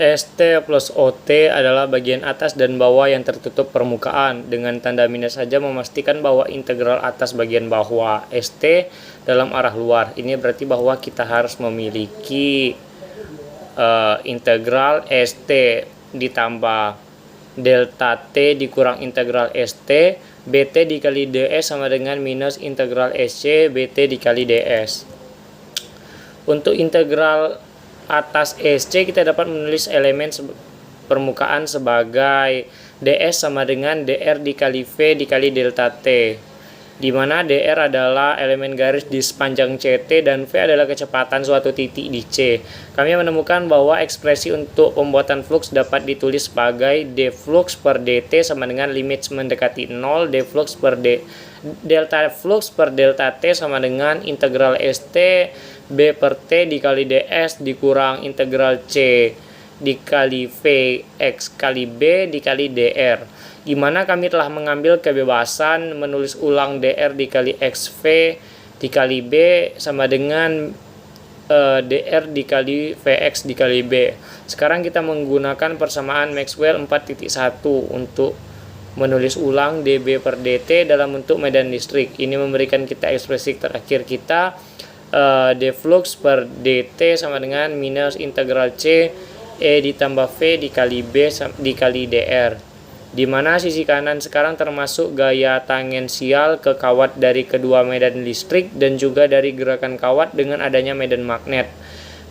ST plus OT adalah bagian atas dan bawah yang tertutup permukaan. Dengan tanda minus saja memastikan bahwa integral atas bagian bawah ST dalam arah luar. Ini berarti bahwa kita harus memiliki integral ST ditambah delta T dikurang integral ST, BT dikali DS sama dengan minus integral SC BT dikali DS. Untuk integral atas SC kita dapat menulis elemen permukaan sebagai DS sama dengan DR dikali V dikali delta T, di mana DR adalah elemen garis di sepanjang CT dan V adalah kecepatan suatu titik di C. Kami menemukan bahwa ekspresi untuk pembuatan flux dapat ditulis sebagai d flux per dt sama dengan limit mendekati 0, d flux per delta flux per delta T sama dengan integral ST B per T dikali DS dikurang integral C dikali V X kali B dikali DR, di mana kami telah mengambil kebebasan menulis ulang DR dikali XV dikali B sama dengan DR dikali VX dikali B. Sekarang kita menggunakan persamaan Maxwell 4.1 untuk menulis ulang dB per dt dalam bentuk medan listrik. Ini memberikan kita ekspresi terakhir kita, d flux per dt sama dengan minus integral C E ditambah V dikali B dikali DR, di mana sisi kanan sekarang termasuk gaya tangensial ke kawat dari kedua medan listrik dan juga dari gerakan kawat dengan adanya medan magnet.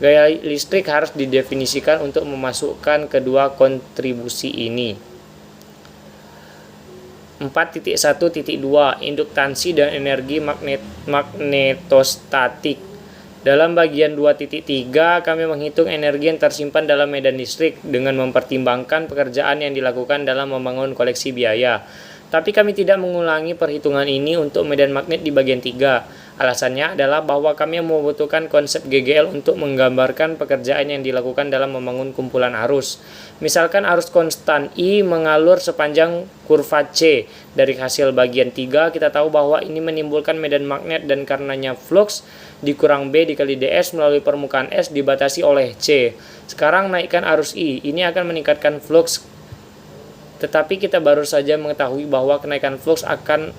Gaya listrik harus didefinisikan untuk memasukkan kedua kontribusi ini. 4.1.2 Induktansi dan energi magnetostatik. Dalam bagian 2.3 kami menghitung energi yang tersimpan dalam medan listrik dengan mempertimbangkan pekerjaan yang dilakukan dalam membangun koleksi biaya. Tapi kami tidak mengulangi perhitungan ini untuk medan magnet di bagian 3. Alasannya adalah bahwa kami membutuhkan konsep GGL untuk menggambarkan pekerjaan yang dilakukan dalam membangun kumpulan arus. Misalkan arus konstan I mengalur sepanjang kurva C. Dari hasil bagian 3 kita tahu bahwa ini menimbulkan medan magnet dan karenanya flux dikurang B dikali DS melalui permukaan S dibatasi oleh C. Sekarang naikkan arus I, ini akan meningkatkan flux. Tetapi kita baru saja mengetahui bahwa kenaikan flux akan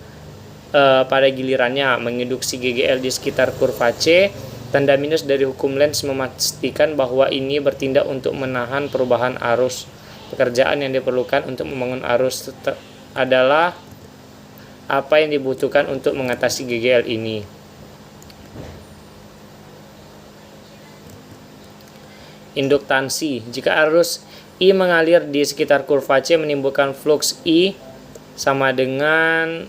pada gilirannya menginduksi GGL di sekitar kurva C. Tanda minus dari hukum Lenz memastikan bahwa ini bertindak untuk menahan perubahan arus. Pekerjaan yang diperlukan untuk membangun arus adalah apa yang dibutuhkan untuk mengatasi GGL ini. Induktansi. Jika arus I mengalir di sekitar kurva C menimbulkan flux I sama dengan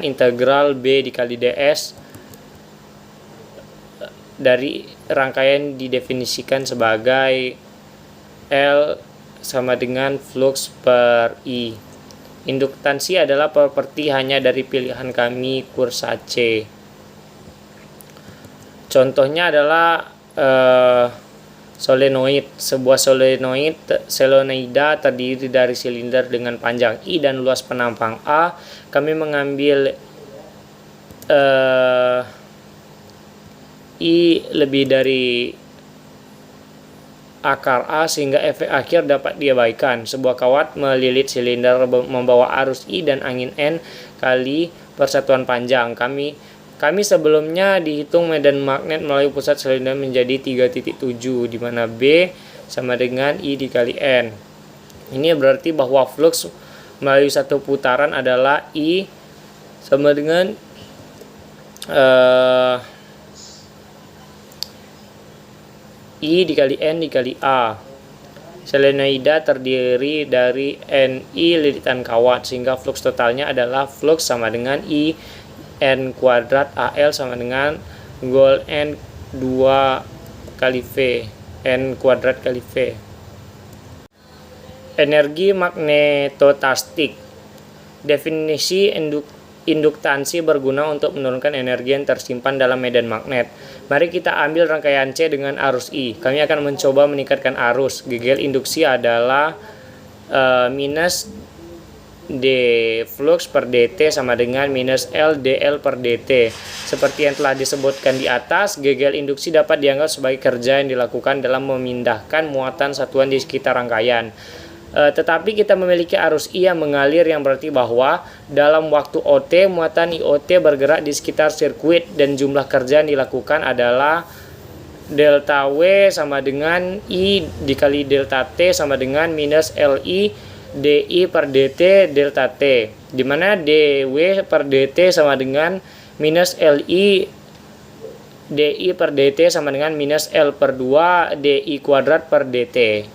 integral B dikali DS dari rangkaian didefinisikan sebagai L sama dengan flux per I. Induktansi adalah properti hanya dari pilihan kami kursa C. Contohnya adalah solenoid. Sebuah solenoida terdiri dari silinder dengan panjang I dan luas penampang A. Kami mengambil I lebih dari akar A sehingga efek akhir dapat diabaikan. Sebuah kawat melilit silinder membawa arus I dan angin N kali persatuan panjang. Kami sebelumnya dihitung medan magnet melalui pusat silinder menjadi 3.7, di mana B sama dengan I dikali N. Ini berarti bahwa flux melalui satu putaran adalah I sama dengan I dikali N dikali A. Solenoida terdiri dari Ni lilitan kawat, sehingga flux totalnya adalah flux sama dengan I N kuadrat AL sama dengan gol N 2 kali V, N kuadrat kali V. Energi magnetotastik. Definisi induktansi berguna untuk menurunkan energi yang tersimpan dalam medan magnet. Mari kita ambil rangkaian C dengan arus I. Kami akan mencoba meningkatkan arus. GGL induksi adalah minus D flux per dt sama dengan minus L dl per dt. Seperti yang telah disebutkan di atas, gagal induksi dapat dianggap sebagai kerja yang dilakukan dalam memindahkan muatan satuan di sekitar rangkaian. Tetapi kita memiliki arus I yang mengalir, yang berarti bahwa dalam waktu OT muatan IOT bergerak di sekitar sirkuit dan jumlah kerja yang dilakukan adalah delta W sama dengan I dikali delta T sama dengan minus LI DI per DT delta T, di mana DW per DT sama dengan minus LI DI per DT sama dengan minus L per 2 DI kuadrat per DT.